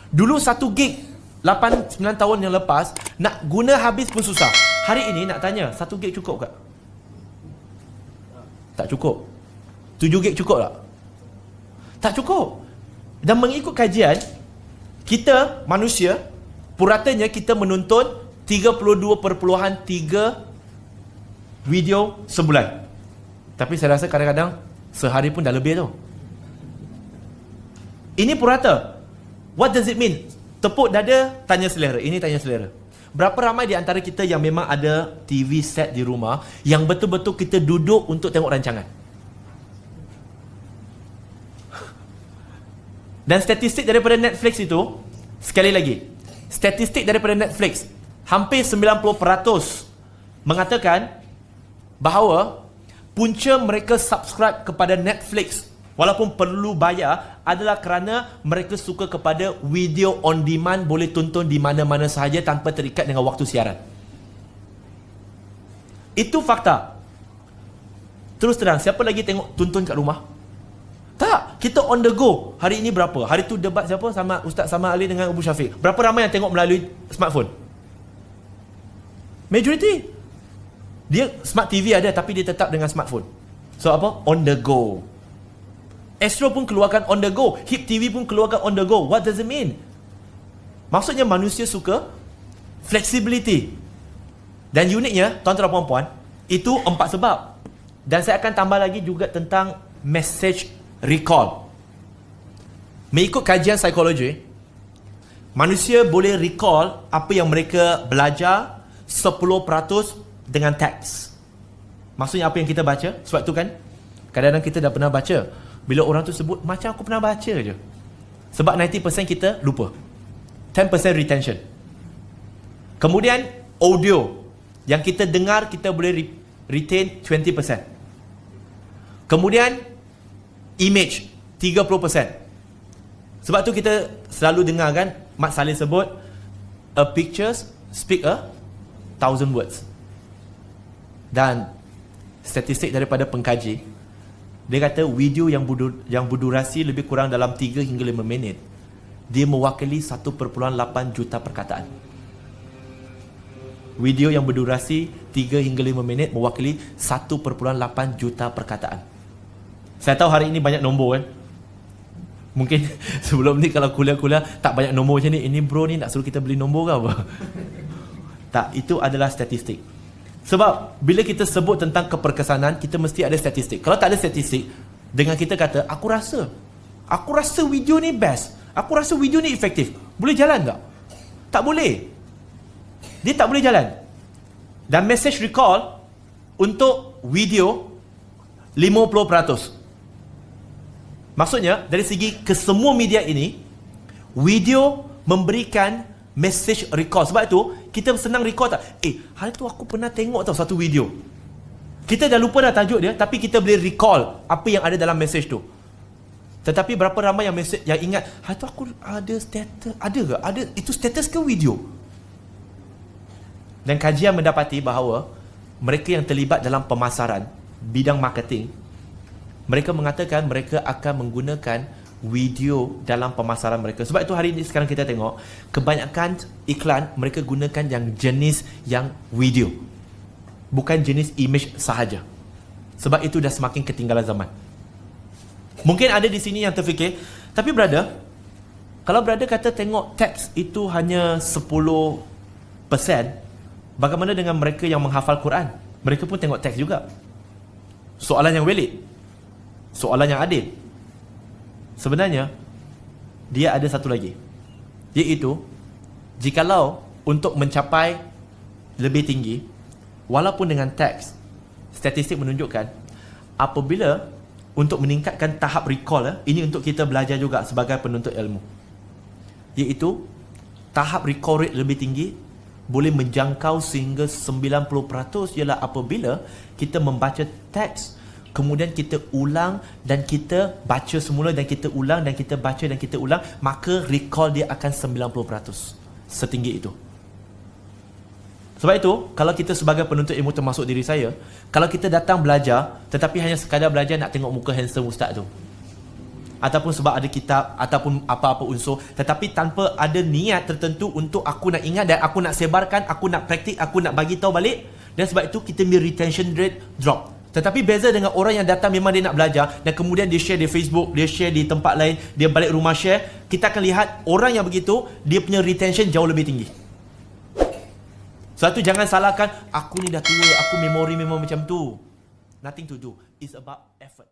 Dulu 1 gig 8-9 tahun yang lepas, nak guna habis pun susah. Hari ini nak tanya, 1 gig cukup tak? Tak cukup. 7 gig cukup tak? Tak cukup. Dan mengikut kajian, kita manusia, puratanya kita menonton 32.3 video sebulan. Tapi saya rasa kadang-kadang sehari pun dah lebih tu. Ini purata. What does it mean? Tepuk dada, tanya selera. Ini tanya selera. Berapa ramai di antara kita yang memang ada TV set di rumah, yang betul-betul kita duduk untuk tengok rancangan? Dan statistik daripada Netflix itu, sekali lagi, statistik daripada Netflix, hampir 90% mengatakan bahawa punca mereka subscribe kepada Netflix walaupun perlu bayar adalah kerana mereka suka kepada video on demand, boleh tonton di mana-mana sahaja tanpa terikat dengan waktu siaran. Itu fakta. Terus terang, siapa lagi tengok tonton kat rumah? Tak, kita on the go. Hari ini berapa? Hari tu debat siapa? Sama Ustaz Sama Ali dengan Abu Syafiq. Berapa ramai yang tengok melalui smartphone? Majority. Dia smart TV ada tapi dia tetap dengan smartphone. So apa? On the go. Astro pun keluarkan on the go. Hip TV pun keluarkan on the go. What does it mean? Maksudnya manusia suka flexibility. Dan uniknya, tuan-tuan dan puan-puan, itu 4 sebab. Dan saya akan tambah lagi juga tentang message recall. Mengikut kajian psikologi, manusia boleh recall apa yang mereka belajar 10% dengan teks. Maksudnya apa yang kita baca. Sebab tu kan kadang-kadang kita dah pernah baca, bila orang tu sebut macam aku pernah baca je. Sebab 90% kita lupa, 10% retention. Kemudian audio yang kita dengar, kita boleh retain 20%. Kemudian image 30%. Sebab tu kita selalu dengar kan Mat Saleh sebut, a pictures speak 1,000 words. Dan statistik daripada pengkaji, dia kata video yang berdurasi lebih kurang dalam 3 hingga 5 minit, dia mewakili 1.8 juta perkataan. Video yang berdurasi 3 hingga 5 minit mewakili 1.8 juta perkataan. Saya tahu hari ini banyak nombor kan. Mungkin sebelum ni kalau kuliah-kuliah tak banyak nombor macam ni, ini bro ni nak suruh kita beli nombor ke apa? Tak, itu adalah statistik. Sebab bila kita sebut tentang keperkesanan, kita mesti ada statistik. Kalau tak ada statistik, dengan kita kata, aku rasa video ni best, aku rasa video ni efektif, boleh jalan tak? Tak boleh. Dia tak boleh jalan. Dan message recall untuk video 50%. Maksudnya, dari segi kesemua media ini, video memberikan message recall. Sebab itu, kita senang recall tak? Hari tu aku pernah tengok tau satu video. Kita dah lupa dah tajuk dia, tapi kita boleh recall apa yang ada dalam message tu. Tetapi berapa ramai yang message yang ingat, hari tu aku ada status, ada ke? Ada, itu status ke video? Dan kajian mendapati bahawa mereka yang terlibat dalam pemasaran, bidang marketing, mereka mengatakan mereka akan menggunakan video dalam pemasaran mereka. Sebab itu hari ini sekarang kita tengok, kebanyakan iklan mereka gunakan yang jenis yang video, bukan jenis image sahaja. Sebab itu dah semakin ketinggalan zaman. Mungkin ada di sini yang terfikir, tapi brother, kalau brother kata tengok teks itu hanya 10%, bagaimana dengan mereka yang menghafal Quran? Mereka pun tengok teks juga. Soalan yang valid, soalan yang adil. Sebenarnya dia ada satu lagi, iaitu jikalau untuk mencapai lebih tinggi walaupun dengan teks, statistik menunjukkan apabila untuk meningkatkan tahap recall, ini untuk kita belajar juga sebagai penuntut ilmu, iaitu tahap recall rate lebih tinggi boleh menjangkau sehingga 90% ialah apabila kita membaca teks, kemudian kita ulang dan kita baca semula dan kita ulang dan kita baca dan kita ulang, maka recall dia akan 90%. Setinggi itu. Sebab itu, kalau kita sebagai penuntut ilmu, termasuk diri saya, kalau kita datang belajar tetapi hanya sekadar belajar nak tengok muka handsome ustaz tu, ataupun sebab ada kitab ataupun apa-apa unsur, tetapi tanpa ada niat tertentu untuk aku nak ingat dan aku nak sebarkan, aku nak praktik, aku nak bagi tahu balik, dan sebab itu kita punya retention rate drop. Tetapi beza dengan orang yang datang memang dia nak belajar dan kemudian dia share di Facebook, dia share di tempat lain, dia balik rumah share, kita akan lihat orang yang begitu dia punya retention jauh lebih tinggi. Satu, jangan salahkan aku ni dah tua, aku memori memang macam tu. Nothing to do. It's about effort.